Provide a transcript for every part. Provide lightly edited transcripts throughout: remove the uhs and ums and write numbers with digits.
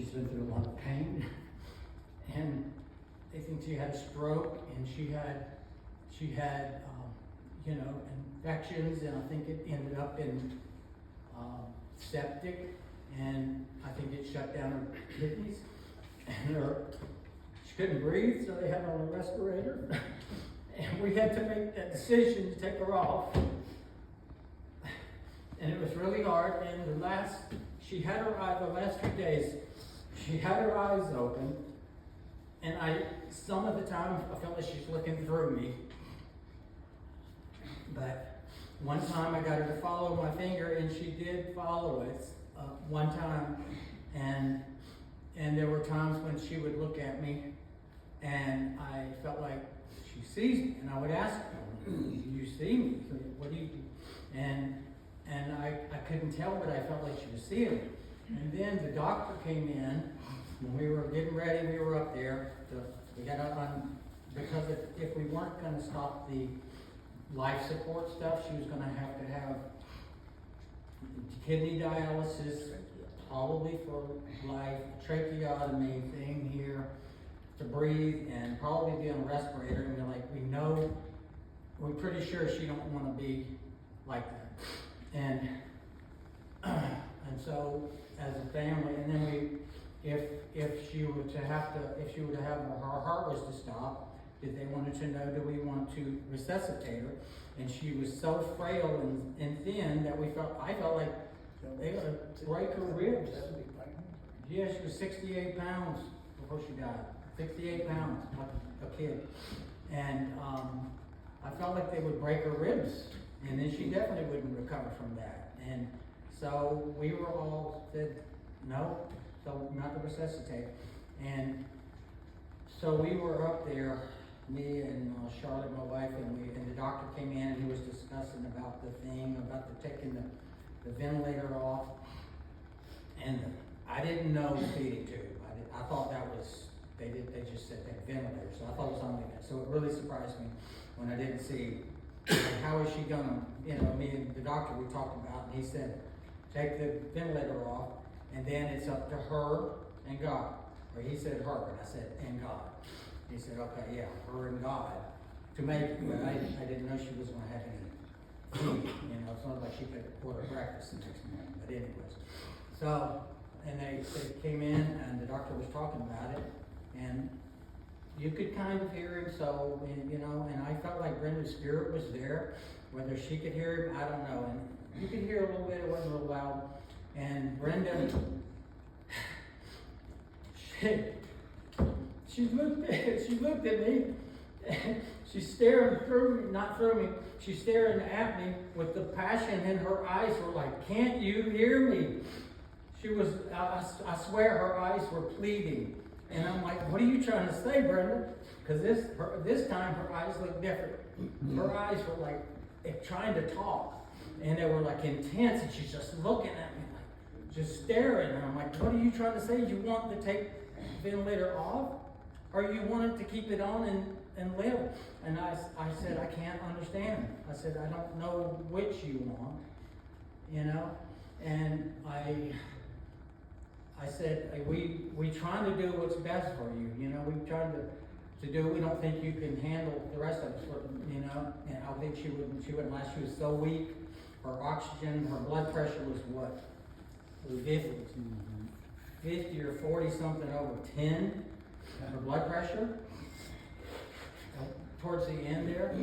she's been through a lot of pain, and they think she had a stroke, and she had infections, and I think it ended up in septic, and I think it shut down her kidneys, and she couldn't breathe, so they had her on a respirator, and we had to make that decision to take her off, and it was really hard. And the last few days, she had her eyes open, and some of the time I felt like she's looking through me. But one time I got her to follow my finger, and she did follow it one time. And there were times when she would look at me, and I felt like she sees me. And I would ask her, "Do you see me? What do you do?" And I couldn't tell, but I felt like she was seeing me. And then the doctor came in when we were getting ready. We were up there. We got up on, because if we weren't going to stop the life support stuff, she was going to have kidney dialysis, probably for life, tracheotomy thing here to breathe, and probably be on a respirator. And we're pretty sure she don't want to be like that. And so as a family, and then if she were to have her heart was to stop, they wanted to know, do we want to resuscitate her? And she was so frail and thin that I felt like they were going to break her ribs. Yeah, she was 68 pounds before she died. 68 pounds, like a kid. And I felt like they would break her ribs, and then she definitely wouldn't recover from that. And so we were all said, no, so not to resuscitate. And so we were up there, me and Charlotte, my wife, and the doctor came in, and he was discussing about taking the ventilator off. And I didn't know the feeding tube. I thought that was, they just said that ventilator, so I thought it was only that. So it really surprised me when I didn't see, how is she gonna, me and the doctor we talked about, and he said, take the ventilator off, and then it's up to her and God. Or he said her, and I said, and God. He said, okay, yeah, her and God to make it, but I didn't know she was going to have any food. It's not like she could order breakfast the next morning, but anyways. So, and they came in, and the doctor was talking about it, and you could kind of hear him, so, and I felt like Brenda's spirit was there. Whether she could hear him, I don't know. And you could hear a little bit, it wasn't real loud. And Brenda, she looked at me, and she's staring through me, not through me, she's staring at me with the passion in her eyes were like, can't you hear me? She was, I swear her eyes were pleading. And I'm like, what are you trying to say, Brenda? Because this time her eyes looked different. Her eyes were like trying to talk. And they were like intense, and she's just looking at me, like just staring. And I'm like, what are you trying to say? You want to take the ventilator off? Or you wanted to keep it on and live? And I said, I can't understand. I said, I don't know which you want, And I said, we trying to do what's best for you, we trying to do, we don't think you can handle the rest of us, and I think she wouldn't last. She was so weak, her oxygen, her blood pressure was what? 50 or 40 something over 10, her blood pressure, towards the end there,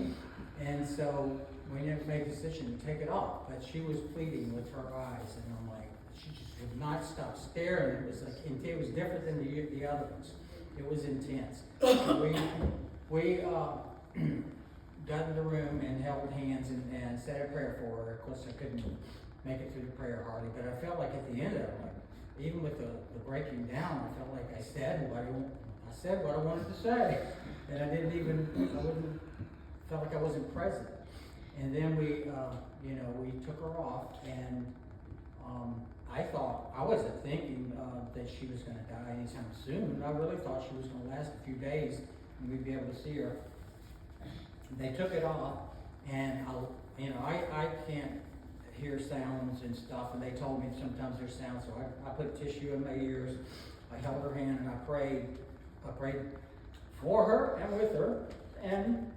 and so we had to make a decision to take it off, but she was pleading with her eyes, and I'm like, she just would not stop staring. It was like, it was different than the other ones. It was intense. We got in the room and held hands and said a prayer for her. Of course, I couldn't make it through the prayer hardly, but I felt like at the end of it, even with the breaking down, I felt like I said what I wanted to say, and felt like I wasn't present. And then we took her off, and I wasn't thinking that she was going to die anytime soon. I really thought she was going to last a few days, and we'd be able to see her. They took it off, and I can't hear sounds and stuff, and they told me sometimes there's sounds, so I put tissue in my ears, I held her hand and I prayed for her and with her, and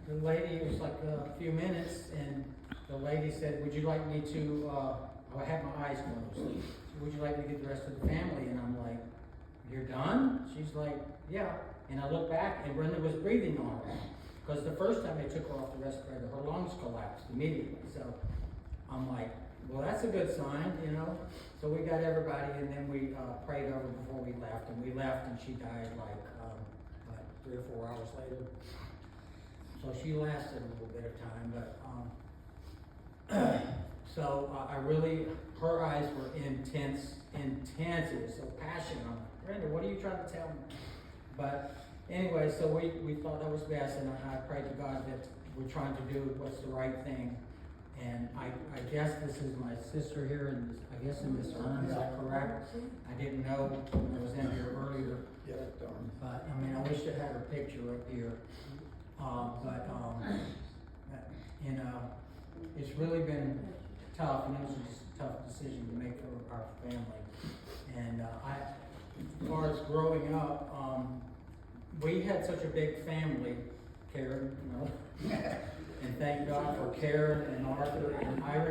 the lady, it was like a few minutes, and the lady said, would you like me to, I had my eyes closed, would you like me to get the rest of the family? And I'm like, you're done? She's like, yeah. And I looked back and Brenda was breathing on her. Because the first time they took her off the respirator, her lungs collapsed immediately. So I'm like, well, that's a good sign, you know. So we got everybody, and then we prayed over before we left. And we left, and she died like 3 or 4 hours later. So she lasted a little bit of time, but so I really, her eyes were intense. It was so passionate. I'm like, Brenda, what are you trying to tell me? But anyway, so we thought that was best, and I prayed to God that we're trying to do what's the right thing. And I guess this is my sister here, and I guess in this urn, is that correct? I didn't know when I was in here earlier. Yeah, But I mean, I wish I had her picture up here. You know, it's really been tough, and it was just a tough decision to make for our family. And as far as growing up, we had such a big family, Karen, you know, and thank God for Karen and Arthur and Ira.